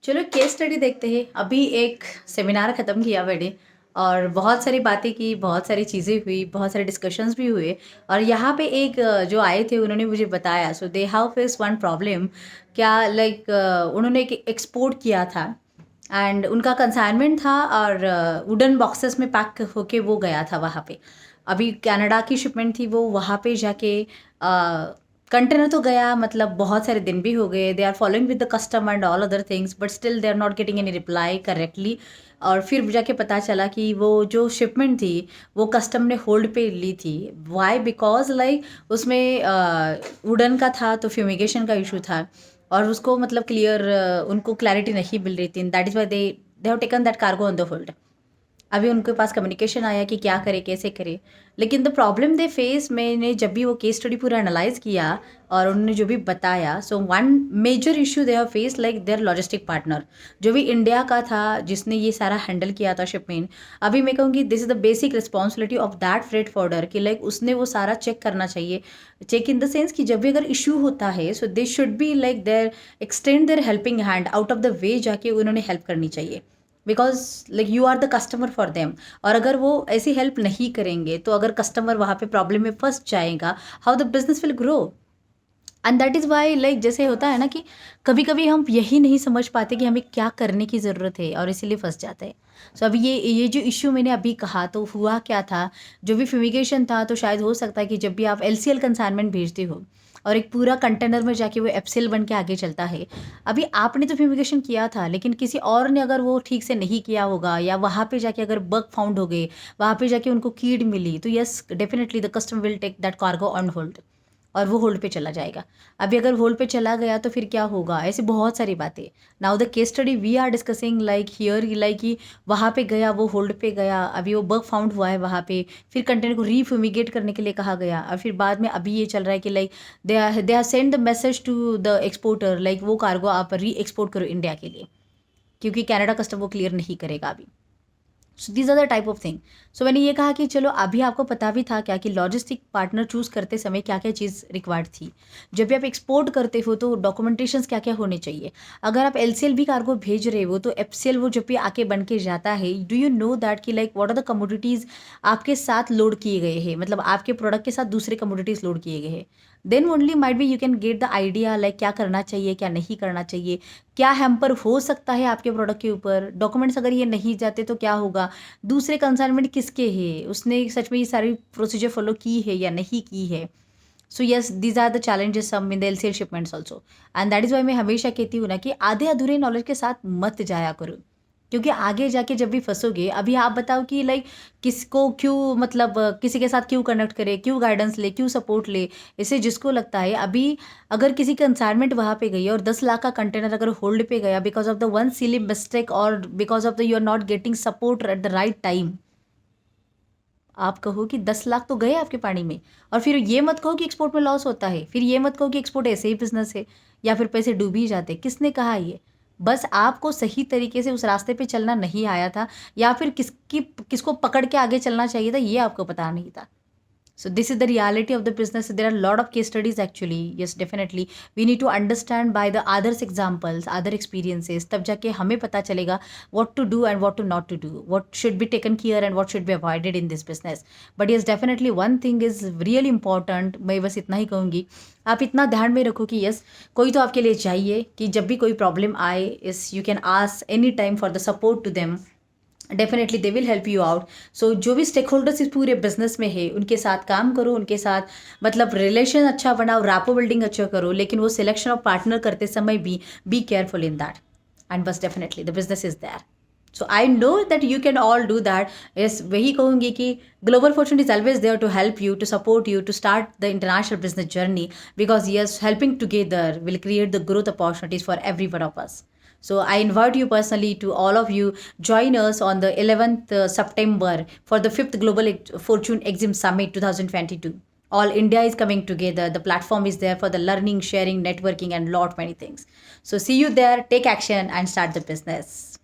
चलो case study देखते हैं। अभी एक सेमिनार ख़त्म किया मैंने और बहुत सारी बातें की, बहुत सारी चीज़ें हुई, बहुत सारे डिस्कशंस भी हुए। और यहाँ पे एक जो आए थे उन्होंने मुझे बताया, so they have face one problem. क्या लाइक उन्होंने एक एक्सपोर्ट किया था एंड उनका कंसाइनमेंट था और वुडन बॉक्सेस में पैक होके वो गया था वहाँ पे। अभी कनाडा की शिपमेंट थी, वो वहाँ पे जाके कंटेनर तो गया, मतलब बहुत सारे दिन भी हो गए। They are following with the custom and all other things, but still they are not getting any reply correctly. और फिर जाके पता चला कि वो जो शिपमेंट थी वो कस्टम ने होल्ड पे ली थी। वाई? बिकॉज लाइक उसमें वुडन का था तो फ्यूमिगेशन का इशू था और उसको मतलब क्लियर उनको क्लैरिटी नहीं मिल रही थी। That is why they have taken that cargo on the hold. अभी उनके पास कम्युनिकेशन आया कि क्या करे, कैसे करे। लेकिन द प्रॉब्लम दे फेस, मैंने जब भी वो केस स्टडी पूरा एनालाइज किया और उन्होंने जो भी बताया, so one major issue they have face like their logistic partner जो भी इंडिया का था, जिसने ये सारा हैंडल किया था शिपमेंट। अभी मैं कहूँगी this is the basic responsibility of that freight fodder कि लाइक उसने वो सारा चेक करना चाहिए। चेक इन द सेंस कि जब भी अगर इशू होता है so they should be like their extend their helping hand out of the way, जाके उन्होंने हेल्प करनी चाहिए। Because like you are the customer for them. और अगर वो ऐसी हेल्प नहीं करेंगे तो अगर कस्टमर वहाँ पे प्रॉब्लम में फंस जाएगा, how the business will grow. And that is why like जैसे होता है ना कि कभी कभी हम यही नहीं समझ पाते कि हमें क्या करने की ज़रूरत है और इसीलिए फंस जाते हैं। सो अभी ये जो इश्यू मैंने अभी कहा, तो हुआ क्या था, जो भी फ्यूमिगेशन था, तो शायद हो सकता है कि जब भी आप LCL कंसाइनमेंट भेजते हो और एक पूरा कंटेनर में जाके वो FCL बन के आगे चलता है। अभी आपने तो फ्यूमिगेशन किया था लेकिन किसी और ने अगर वो ठीक से नहीं किया होगा या वहाँ पे जाके अगर बग फाउंड हो गए, वहाँ पे जाके उनको कीड मिली, तो yes definitely the customer will take that cargo on hold और वो होल्ड पे चला जाएगा। अभी अगर होल्ड पे चला गया तो फिर क्या होगा, ऐसी बहुत सारी बातें। Now the case study we are discussing like here, like कि वहाँ पे गया, वो होल्ड पे गया, अभी वो बग फाउंड हुआ है वहाँ पे, फिर कंटेनर को रीफ्यूमिगेट करने के लिए कहा गया और फिर बाद में अभी ये चल रहा है कि like they are send the message to the exporter like वो कार्गो आप री एक्सपोर्ट करो इंडिया के लिए, क्योंकि कनाडा कस्टम वो क्लियर नहीं करेगा अभी। So these are the type of thing. So मैंने ये कहा कि चलो अभी आपको पता भी था क्या कि लॉजिस्टिक पार्टनर चूज़ करते समय क्या क्या चीज़ रिक्वायर्ड थी। जब भी आप एक्सपोर्ट करते हो तो डॉक्यूमेंटेशंस क्या क्या होने चाहिए। अगर आप LCL भी कार्गो भेज रहे हो तो FCL वो जब भी आके बन के जाता है, डू यू नो दैट कि like what are the commodities आपके साथ लोड किए गए हैं, मतलब आपके प्रोडक्ट के साथ दूसरे कमोडिटीज़ लोड किए गए हैं। Then only might be you can get the idea like क्या करना चाहिए, क्या नहीं करना चाहिए, क्या हैम्पर हो सकता है आपके प्रोडक्ट के ऊपर। डॉक्यूमेंट्स अगर ये नहीं जाते तो क्या होगा, दूसरे कंसाइनमेंट किसके है, उसने सच में ये सारी प्रोसीजर फॉलो की है या नहीं की है। So yes these are the challenges some in the LCL shipments also. And that is why मैं हमेशा कहती हूँ ना कि आधे अधूरे नॉलेज के साथ मत जाया करो, क्योंकि आगे जाके जब भी फंसोगे, अभी आप बताओ कि लाइक किसको क्यों, मतलब किसी के साथ क्यों कनेक्ट करे, क्यों गाइडेंस ले, क्यों सपोर्ट ले। इसे जिसको लगता है अभी अगर किसी की कंसाइनमेंट वहाँ पे गई और 10 लाख का कंटेनर अगर होल्ड पे गया because of the one silly mistake और because of the you are not getting support at the right time, आप कहो कि 10 लाख तो गए आपके पानी में। और फिर ये मत कहो कि एक्सपोर्ट में लॉस होता है, फिर ये मत कहो कि एक्सपोर्ट ऐसे ही बिजनेस है या फिर पैसे डूब ही जाते। किसने कहा ये? बस आपको सही तरीके से उस रास्ते पे चलना नहीं आया था या फिर किसको पकड़ के आगे चलना चाहिए था, ये आपको पता नहीं था। So this is the reality of the business. There are a lot of case studies actually. Yes, definitely. We need to understand by the others examples, other experiences. तब जाके हमें पता चलेगा what to do and what to not to do, what should be taken care and what should be avoided in this business. But yes, definitely one thing is really important. मैं बस इतना ही कहूँगी, आप इतना ध्यान में रखो कि यस कोई तो आपके लिए चाहिए कि जब भी कोई प्रॉब्लम आए, इस you can ask any time for the support to them. Definitely they will help you out. So जो भी स्टेक होल्डर्स इस पूरे बिजनेस में है उनके साथ काम करो, उनके साथ मतलब रिलेशन अच्छा बनाओ, रैपो बिल्डिंग अच्छा करो, लेकिन वो सिलेक्शन ऑफ पार्टनर करते समय भी be careful in that. And बस definitely the business is there. So I know that you can all do that. Yes, वही कहूँगी कि global fortune is always there to help you, to support you, to start the international business journey, because yes helping together will create the growth opportunities for every one of us. So I invite you personally to all of you join us on the 11th September for the 5th Global Fortune Exim Summit 2022. All India is coming together. The platform is there for the learning, sharing, networking and lot many things. So see you there, take action and start the business.